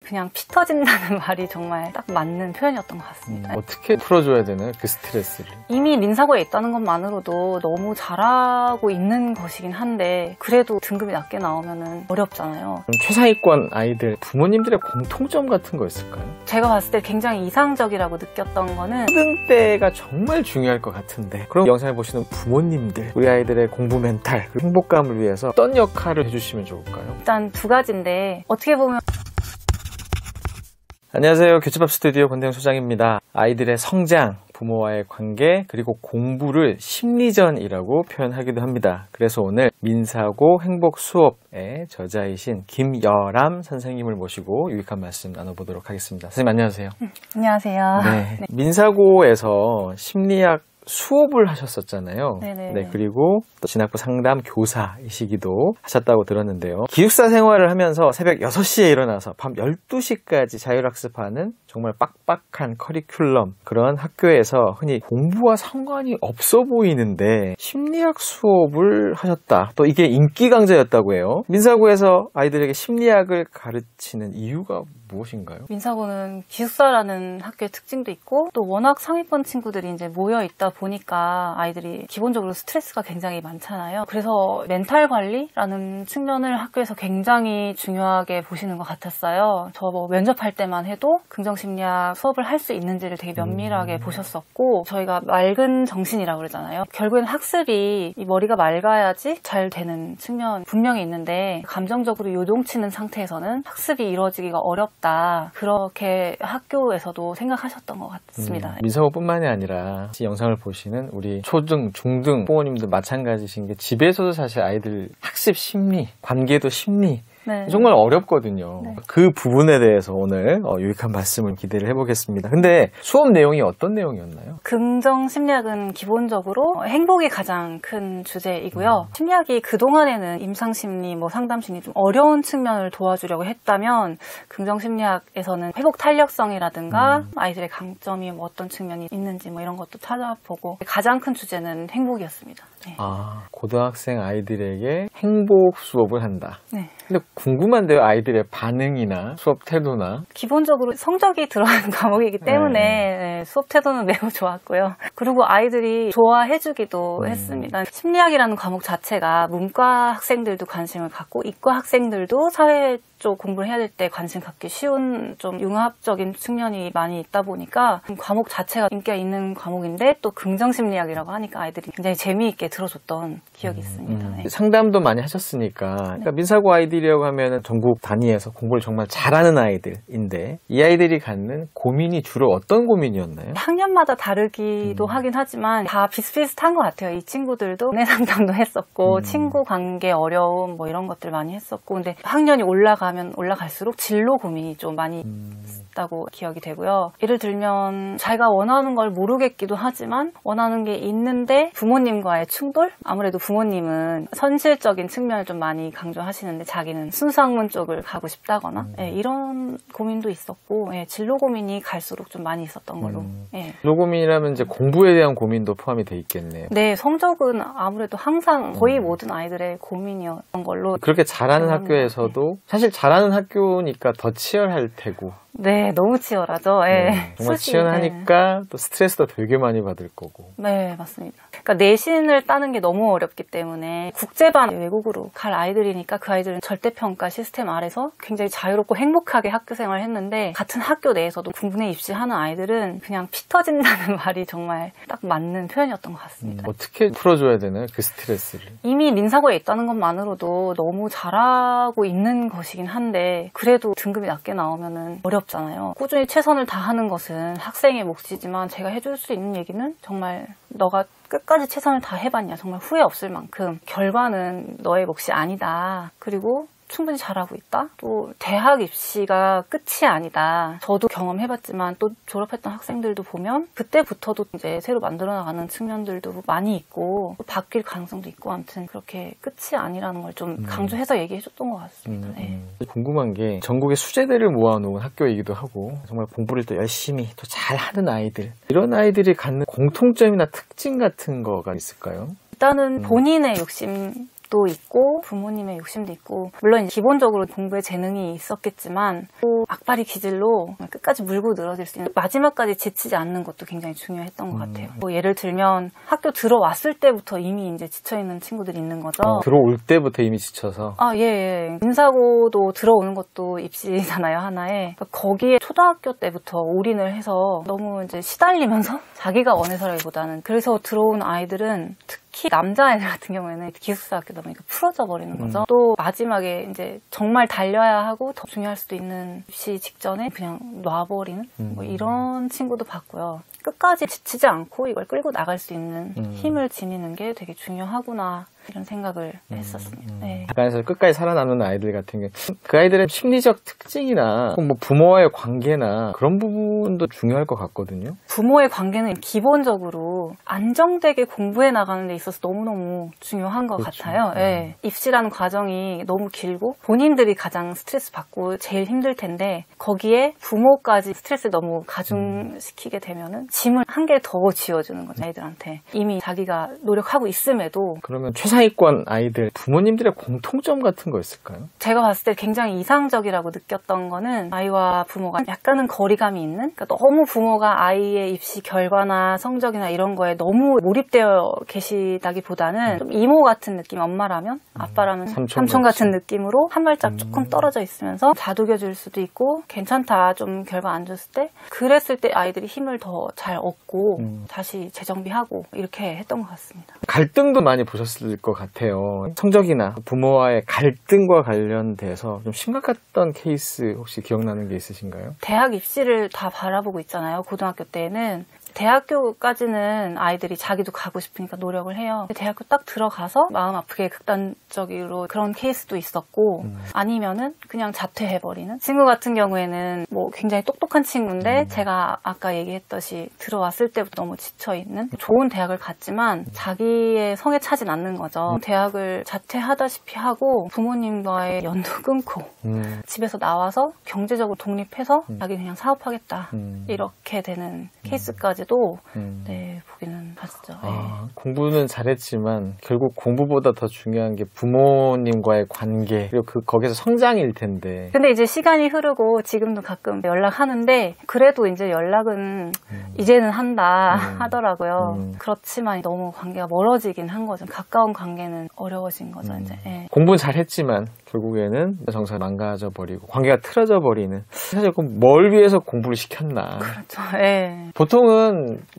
그냥 피 터진다는 말이 정말 딱 맞는 표현이었던 것 같습니다. 어떻게 풀어줘야 되나요? 그 스트레스를. 이미 민사고에 있다는 것만으로도 너무 잘하고 있는 것이긴 한데 그래도 등급이 낮게 나오면 어렵잖아요. 그럼 최상위권 아이들 부모님들의 공통점 같은 거 있을까요? 제가 봤을 때 굉장히 이상적이라고 느꼈던 거는 초등 때가 정말 중요할 것 같은데 그럼 영상을 보시는 부모님들 우리 아이들의 공부 멘탈 그리고 행복감을 위해서 어떤 역할을 해주시면 좋을까요? 일단 두 가지인데 어떻게 보면 안녕하세요. 교집합 스튜디오 권대영 소장입니다. 아이들의 성장, 부모와의 관계, 그리고 공부를 심리전이라고 표현하기도 합니다. 그래서 오늘 민사고 행복 수업의 저자이신 김여람 선생님을 모시고 유익한 말씀 나눠보도록 하겠습니다. 선생님 안녕하세요. 안녕하세요. 네. 민사고에서 심리학 수업을 하셨었잖아요. 네네. 네, 그리고 또 진학부 상담 교사이시기도 하셨다고 들었는데요. 기숙사 생활을 하면서 새벽 6시에 일어나서 밤 12시까지 자율학습하는 정말 빡빡한 커리큘럼 그런 학교에서 흔히 공부와 상관이 없어 보이는데 심리학 수업을 하셨다. 또 이게 인기 강좌였다고 해요. 민사고에서 아이들에게 심리학을 가르치는 이유가 무엇인가요? 민사고는 기숙사라는 학교의 특징도 있고 또 워낙 상위권 친구들이 이제 모여 있다 보니까 아이들이 기본적으로 스트레스가 굉장히 많잖아요. 그래서 멘탈 관리라는 측면을 학교에서 굉장히 중요하게 보시는 것 같았어요. 저 뭐 면접할 때만 해도 긍정심리학 수업을 할 수 있는지를 되게 면밀하게 보셨었고 저희가 맑은 정신이라고 그러잖아요. 결국엔 학습이 이 머리가 맑아야지 잘 되는 측면 분명히 있는데 감정적으로 요동치는 상태에서는 학습이 이루어지기가 어렵다. 그렇게 학교에서도 생각하셨던 것 같습니다. 민사고뿐만이 아니라 이 영상을 보시는 우리 초등, 중등 부모님들 마찬가지신 게 집에서도 사실 아이들 학습 심리, 관계도 심리 네. 정말 어렵거든요. 네. 그 부분에 대해서 오늘 유익한 말씀을 기대를 해보겠습니다. 근데 수업 내용이 어떤 내용이었나요? 긍정심리학은 기본적으로 행복이 가장 큰 주제이고요. 심리학이 그동안에는 임상심리, 상담심리 좀 어려운 측면을 도와주려고 했다면 긍정심리학에서는 회복 탄력성이라든가 아이들의 강점이 어떤 측면이 있는지 이런 것도 찾아보고 가장 큰 주제는 행복이었습니다. 네. 고등학생 아이들에게 행복 수업을 한다. 네. 근데 궁금한데요. 아이들의 반응이나 수업 태도나. 기본적으로 성적이 들어가는 과목이기 때문에 수업 태도는 매우 좋았고요. 그리고 아이들이 좋아해주기도 했습니다. 심리학이라는 과목 자체가 문과 학생들도 관심을 갖고 이과 학생들도 사회 쪽 공부를 해야 될 때 관심 갖기 쉬운 좀 융합적인 측면이 많이 있다 보니까 과목 자체가 인기가 있는 과목인데 또 긍정심리학이라고 하니까 아이들이 굉장히 재미있게 들어줬던 기억이 있습니다. 네. 상담도 많이 하셨으니까 그러니까 민사고 아이들이라고 하면 전국 단위에서 공부를 정말 잘하는 아이들인데 이 아이들이 갖는 고민이 주로 어떤 고민이었나요? 학년마다 다르기도 하긴 하지만 다 비슷비슷한 것 같아요. 이 친구들도 내 상담도 했었고 친구 관계 어려움 이런 것들 많이 했었고 근데 학년이 올라가면 올라갈수록 진로 고민이 좀 많이 있다고 기억이 되고요. 예를 들면 자기가 원하는 걸 모르겠기도 하지만 원하는 게 있는데 부모님과의 충돌? 아무래도 부모님은 선실적인 측면을 좀 많이 강조하시는데 자기는 순수학문 쪽을 가고 싶다거나 이런 고민도 있었고 진로 고민이 갈수록 좀 많이 있었던 걸로. 진로 고민이라면 이제 공부에 대한 고민도 포함이 돼 있겠네요. 네, 성적은 아무래도 항상 거의 모든 아이들의 고민이었던 걸로. 그렇게 잘하는 학교에서도 사실 잘하는 학교니까 더 치열할 테고. 네, 너무 치열하죠. 정말 치열하니까 또 스트레스도 되게 많이 받을 거고. 네, 맞습니다. 그러니까 내신을 따는 게 너무 어렵기 때문에 국제반 외국으로 갈 아이들이니까 그 아이들은 절대평가 시스템 아래서 굉장히 자유롭고 행복하게 학교 생활을 했는데 같은 학교 내에서도 군부에 입시하는 아이들은 그냥 피 터진다는 말이 정말 딱 맞는 표현이었던 것 같습니다. 어떻게 풀어줘야 되나요? 그 스트레스를. 이미 민사고에 있다는 것만으로도 너무 잘하고 있는 것이긴 한데 그래도 등급이 낮게 나오면 어렵잖아요. 꾸준히 최선을 다하는 것은 학생의 몫이지만 제가 해줄 수 있는 얘기는 정말 너가 끝까지 최선을 다해봤냐 정말 후회 없을 만큼 결과는 너의 몫이 아니다. 그리고 충분히 잘하고 있다. 또 대학 입시가 끝이 아니다. 저도 경험해봤지만 또 졸업했던 학생들도 보면 그때부터도 이제 새로 만들어 나가는 측면들도 많이 있고 또 바뀔 가능성도 있고 아무튼 그렇게 끝이 아니라는 걸 좀 강조해서 얘기해줬던 것 같습니다. 네. 궁금한 게 전국의 수재대를 모아놓은 학교이기도 하고 정말 공부를 또 열심히 또 잘하는 아이들 이런 아이들이 갖는 공통점이나 특징 같은 거가 있을까요? 일단은 본인의 욕심 욕심도 있고 부모님의 욕심도 있고 물론 기본적으로 공부에 재능이 있었겠지만 또 악바리 기질로 끝까지 물고 늘어질 수 있는 마지막까지 지치지 않는 것도 굉장히 중요했던 것 같아요. 뭐 예를 들면 학교 들어왔을 때부터 이미 이제 지쳐있는 친구들이 있는 거죠. 들어올 때부터 이미 지쳐서? 예. 인사고도 들어오는 것도 입시잖아요, 하나에. 그러니까 거기에 초등학교 때부터 올인을 해서 너무 이제 시달리면서 자기가 원해서라기보다는 그래서 들어온 아이들은 특히 남자애들 같은 경우에는 기숙사 학교다 보니까 풀어져 버리는 거죠. 또 마지막에 이제 정말 달려야 하고 더 중요할 수도 있는 입시 직전에 그냥 놔버리는 뭐 이런 친구도 봤고요. 끝까지 지치지 않고 이걸 끌고 나갈 수 있는 힘을 지니는 게 되게 중요하구나 이런 생각을 했었습니다. 네. 가까이서 끝까지 살아남는 아이들 같은 경우 그 아이들의 심리적 특징이나 뭐 부모와의 관계나 그런 부분도 중요할 것 같거든요. 부모의 관계는 기본적으로 안정되게 공부해 나가는 데 있어서 너무너무 중요한 것 그렇죠. 같아요. 네. 입시라는 과정이 너무 길고 본인들이 가장 스트레스 받고 제일 힘들 텐데 거기에 부모까지 스트레스를 너무 가중시키게 되면은 짐을 한 개 더 지어주는 거죠, 아이들한테. 이미 자기가 노력하고 있음에도. 그러면 최상위권 아이들 부모님들의 공통점 같은 거 있을까요? 제가 봤을 때 굉장히 이상적이라고 느꼈던 거는 아이와 부모가 약간은 거리감이 있는, 그러니까 너무 부모가 아이의 입시 결과나 성적이나 이런 거에 너무 몰입되어 계시다기보다는 좀 이모 같은 느낌, 엄마라면 아빠라면 삼촌 같은 느낌으로 한 발짝 조금 떨어져 있으면서 다독여줄 수도 있고 괜찮다, 좀 결과 안 줬을 때 그랬을 때 아이들이 힘을 더 잘 얻고 다시 재정비하고 이렇게 했던 것 같습니다. 갈등도 많이 보셨을 것 같아요. 성적이나 부모와의 갈등과 관련돼서 좀 심각했던 케이스 혹시 기억나는 게 있으신가요? 대학 입시를 다 바라보고 있잖아요. 고등학교 때는. 대학교까지는 아이들이 자기도 가고 싶으니까 노력을 해요. 대학교 딱 들어가서 마음 아프게 극단적으로 그런 케이스도 있었고 아니면은 그냥 자퇴해버리는 친구 같은 경우에는 뭐 굉장히 똑똑한 친구인데 제가 아까 얘기했듯이 들어왔을 때부터 너무 지쳐있는 좋은 대학을 갔지만 자기의 성에 차진 않는 거죠. 대학을 자퇴하다시피 하고 부모님과의 연도 끊고 집에서 나와서 경제적으로 독립해서 자기 그냥 사업하겠다 이렇게 되는 케이스까지 네, 보기는 봤죠. 네. 공부는 잘했지만 결국 공부보다 더 중요한 게 부모님과의 관계 그리고 거기서 성장일 텐데. 근데 이제 시간이 흐르고 지금도 가끔 연락하는데 그래도 이제 연락은 이제는 한다 하더라고요. 그렇지만 너무 관계가 멀어지긴 한 거죠. 가까운 관계는 어려워진 거죠. 이제. 네. 공부는 잘했지만 결국에는 정서가 망가져 버리고 관계가 틀어져 버리는. 사실 뭘 위해서 공부를 시켰나. 그렇죠. 네. 보통은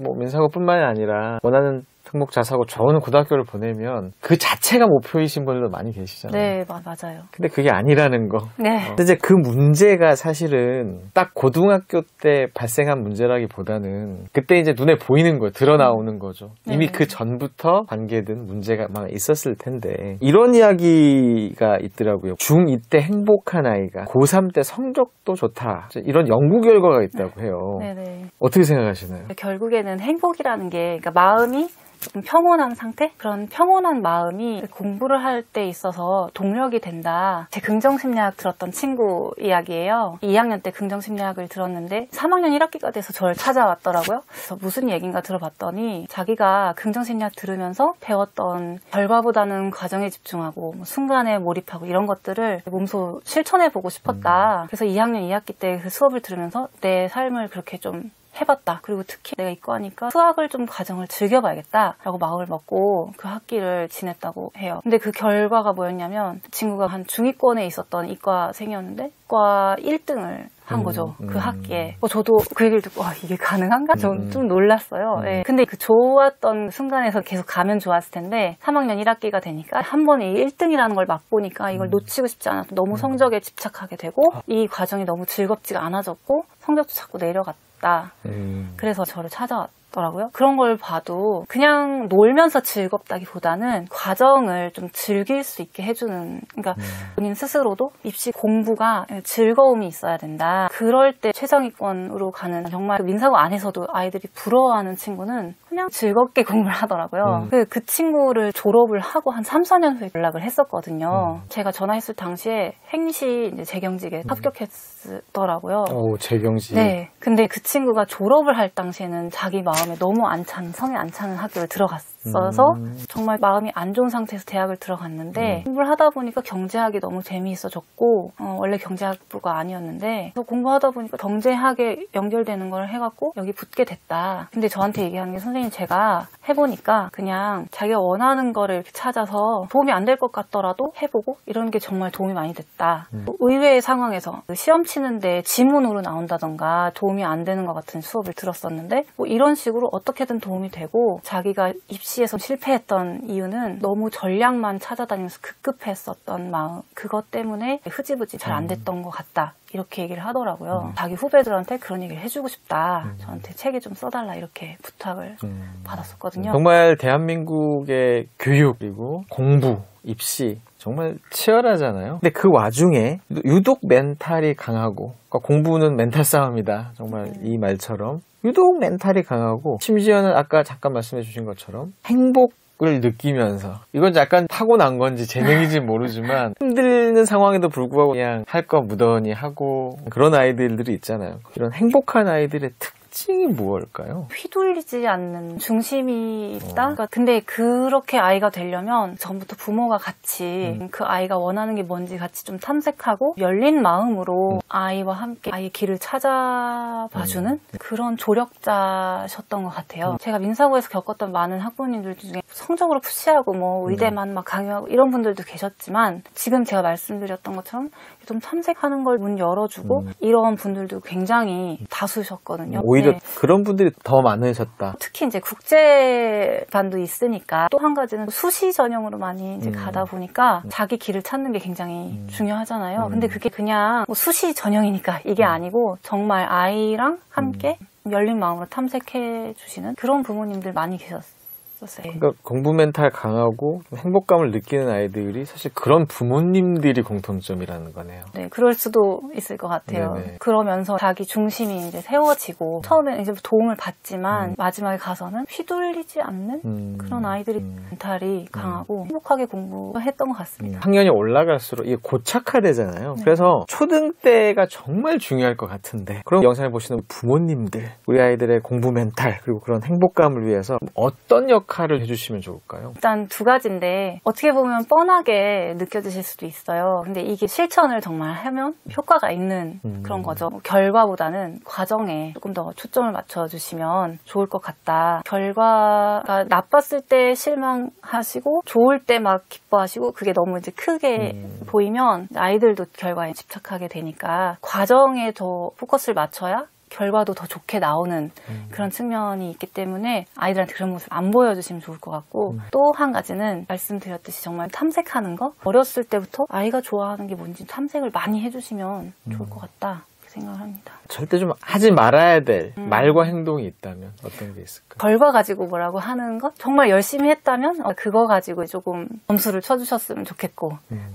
뭐 민사고뿐만이 아니라 원하는 특목자사고 좋은 고등학교를 보내면 그 자체가 목표이신 분들도 많이 계시잖아요. 네, 맞아요. 근데 그게 아니라는 거. 네. 근데 이제 그 문제가 사실은 딱 고등학교 때 발생한 문제라기보다는 그때 이제 눈에 보이는 거예요. 드러나오는 거죠. 이미 그 전부터 관계든 문제가 막 있었을 텐데 이런 이야기가 있더라고요. 중2 때 행복한 아이가 고3 때 성적도 좋다. 이런 연구 결과가 있다고 해요. 네네. 어떻게 생각하시나요? 결국에는 행복이라는 게 그러니까 마음이 좀 평온한 상태? 그런 평온한 마음이 공부를 할 때 있어서 동력이 된다. 제 긍정심리학 들었던 친구 이야기예요. 2학년 때 긍정심리학을 들었는데 3학년 1학기가 돼서 저를 찾아왔더라고요. 그래서 무슨 얘기인가 들어봤더니 자기가 긍정심리학 들으면서 배웠던 결과보다는 과정에 집중하고 뭐 순간에 몰입하고 이런 것들을 몸소 실천해보고 싶었다. 그래서 2학년 2학기 때 그 수업을 들으면서 내 삶을 그렇게 좀 해봤다. 그리고 특히 내가 이과니까 수학을 좀 과정을 즐겨봐야겠다라고 마음을 먹고 그 학기를 지냈다고 해요. 근데 그 결과가 뭐였냐면 친구가 한 중위권에 있었던 이과생이었는데 이과 1등을 한 거죠. 그 학기에. 저도 그 얘기를 듣고 이게 가능한가? 좀 놀랐어요. 네. 근데 그 좋았던 순간에서 계속 가면 좋았을 텐데 3학년 1학기가 되니까 한 번에 1등이라는 걸 맛보니까 이걸 놓치고 싶지 않아서 너무 성적에 집착하게 되고 이 과정이 너무 즐겁지가 않아졌고 성적도 자꾸 내려갔다. 그래서 저를 찾아왔더라고요. 그런 걸 봐도 그냥 놀면서 즐겁다기보다는 과정을 좀 즐길 수 있게 해주는, 그러니까 본인 스스로도 입시 공부가 즐거움이 있어야 된다. 그럴 때 최상위권으로 가는, 정말 민사고 안에서도 아이들이 부러워하는 친구는 그냥 즐겁게 공부를 하더라고요. 그 친구를 졸업을 하고 한 3, 4년 후에 연락을 했었거든요. 제가 전화했을 당시에 행시 이제 재경직에 합격했더라고요. 재경직. 네. 근데 그 친구가 졸업을 할 당시에는 자기 마음에 너무 안 찬, 성에 안 차는 학교를 들어갔어요. 있어서 정말 마음이 안 좋은 상태에서 대학을 들어갔는데 공부를 하다 보니까 경제학이 너무 재미있어졌고 원래 경제학부가 아니었는데 그래서 공부하다 보니까 경제학에 연결되는 걸 해갖고 여기 붙게 됐다. 근데 저한테 얘기하는 게 선생님 제가 해보니까 그냥 자기가 원하는 거를 이렇게 찾아서 도움이 안 될 것 같더라도 해보고 이런 게 정말 도움이 많이 됐다. 의외의 상황에서 시험 치는데 지문으로 나온다던가 도움이 안 되는 것 같은 수업을 들었었는데 뭐 이런 식으로 어떻게든 도움이 되고 자기가 입시에서 실패했던 이유는 너무 전략만 찾아다니면서 급급했었던 마음 그것 때문에 흐지부지 잘 안 됐던 것 같다. 이렇게 얘기를 하더라고요. 자기 후배들한테 그런 얘기를 해주고 싶다. 저한테 책에 좀 써달라 이렇게 부탁을 받았었거든요. 정말 대한민국의 교육 그리고 공부, 입시 정말 치열하잖아요. 근데 그 와중에 유독 멘탈이 강하고 그러니까 공부는 멘탈 싸움이다. 정말 이 말처럼 유독 멘탈이 강하고 심지어는 아까 잠깐 말씀해 주신 것처럼 행복을 느끼면서 이건 약간 타고난 건지 재능인지 모르지만 힘들는 상황에도 불구하고 그냥 할 거 무던히 하고 그런 아이들이 있잖아요. 이런 행복한 아이들의 특징이 무엇일까요? 휘둘리지 않는 중심이 있다? 그러니까 근데 그렇게 아이가 되려면 전부터 부모가 같이 그 아이가 원하는 게 뭔지 같이 좀 탐색하고 열린 마음으로 아이와 함께 아이의 길을 찾아봐주는 그런 조력자셨던 것 같아요. 제가 민사고에서 겪었던 많은 학부모님들 중에 성적으로 푸시하고 뭐 의대만 막 강요하고 이런 분들도 계셨지만 지금 제가 말씀드렸던 것처럼 좀 탐색하는 걸 문 열어주고 이런 분들도 굉장히 다수셨거든요. 오히려 그런 분들이 더 많으셨다. 특히 이제 국제반도 있으니까 또 한 가지는 수시 전형으로 많이 이제 가다 보니까 자기 길을 찾는 게 굉장히 중요하잖아요. 근데 그게 그냥 뭐 수시 전형이니까 이게 아니고 정말 아이랑 함께 열린 마음으로 탐색해 주시는 그런 부모님들 많이 계셨어요. 그러니까 공부 멘탈 강하고 행복감을 느끼는 아이들이 사실 그런 부모님들이 공통점이라는 거네요. 네, 그럴 수도 있을 것 같아요. 네네. 그러면서 자기 중심이 이제 세워지고 처음에는 이제 도움을 받지만 마지막에 가서는 휘둘리지 않는 그런 아이들이 멘탈이 강하고 행복하게 공부했던 것 같습니다. 학년이 올라갈수록 이게 고착화되잖아요. 네. 그래서 초등 때가 정말 중요할 것 같은데 그럼 영상을 보시는 부모님들 우리 아이들의 공부 멘탈 그리고 그런 행복감을 위해서 어떤 역할을 해주시면 좋을까요? 일단 두 가지인데 어떻게 보면 뻔하게 느껴지실 수도 있어요. 근데 이게 실천을 정말 하면 효과가 있는 그런 거죠. 결과보다는 과정에 조금 더 초점을 맞춰주시면 좋을 것 같다. 결과가 나빴을 때 실망하시고 좋을 때 막 기뻐하시고 그게 너무 이제 크게 보이면 아이들도 결과에 집착하게 되니까 과정에 더 포커스를 맞춰야 결과도 더 좋게 나오는 그런 측면이 있기 때문에 아이들한테 그런 모습 안 보여주시면 좋을 것 같고 또 한 가지는 말씀드렸듯이 정말 탐색하는 거 어렸을 때부터 아이가 좋아하는 게 뭔지 탐색을 많이 해주시면 좋을 것 같다 생각을 합니다. 절대 좀 하지 말아야 될 말과 행동이 있다면 어떤 게 있을까요? 결과 가지고 뭐라고 하는 것? 정말 열심히 했다면 그거 가지고 조금 점수를 쳐주셨으면 좋겠고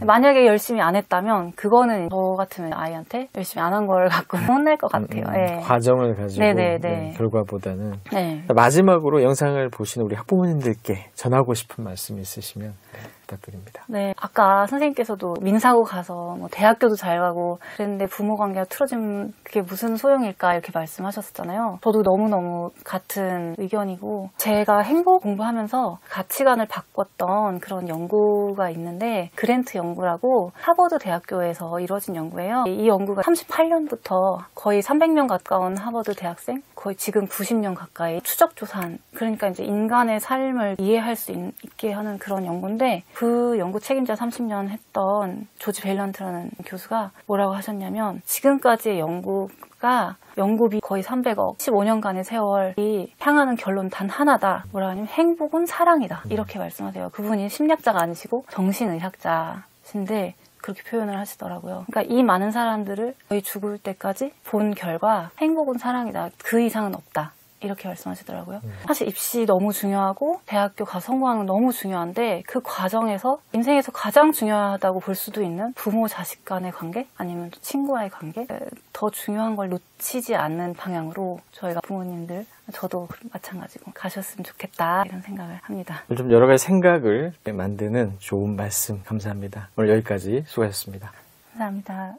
만약에 열심히 안 했다면 그거는 저 같으면 아이한테 열심히 안 한 걸 갖고 혼낼 것 같아요. 네. 과정을 가지고 네, 결과보다는 네. 마지막으로 영상을 보시는 우리 학부모님들께 전하고 싶은 말씀이 있으시면 부탁드립니다. 네, 아까 선생님께서도 민사고 가서 뭐 대학교도 잘 가고 그랬는데 부모 관계가 틀어지면 그게 무슨 소용일까 이렇게 말씀하셨잖아요. 저도 너무너무 같은 의견이고 제가 행복 공부하면서 가치관을 바꿨던 그런 연구가 있는데 그랜트 연구라고 하버드 대학교에서 이루어진 연구예요. 이 연구가 38년부터 거의 300명 가까운 하버드 대학생 거의 지금 90년 가까이 추적조사한 그러니까 이제 인간의 삶을 이해할 수 있게 하는 그런 연구인데 그 연구 책임자 30년 했던 조지 벨런트라는 교수가 뭐라고 하셨냐면 지금까지의 연구비 거의 300억 15년간의 세월이 향하는 결론 단 하나다. 뭐라 하냐면 행복은 사랑이다. 이렇게 말씀하세요. 그분이 심리학자가 아니시고 정신의학자신데 그렇게 표현을 하시더라고요. 그러니까 이 많은 사람들을 거의 죽을 때까지 본 결과 행복은 사랑이다. 그 이상은 없다. 이렇게 말씀하시더라고요. 사실 입시 너무 중요하고 대학교 가서 성공하는 건 너무 중요한데 그 과정에서 인생에서 가장 중요하다고 볼 수도 있는 부모 자식 간의 관계 아니면 또 친구와의 관계 더 중요한 걸 놓치지 않는 방향으로 저희가 부모님들 저도 마찬가지고 가셨으면 좋겠다 이런 생각을 합니다. 좀 여러 가지 생각을 만드는 좋은 말씀 감사합니다. 오늘 여기까지 수고하셨습니다. 감사합니다.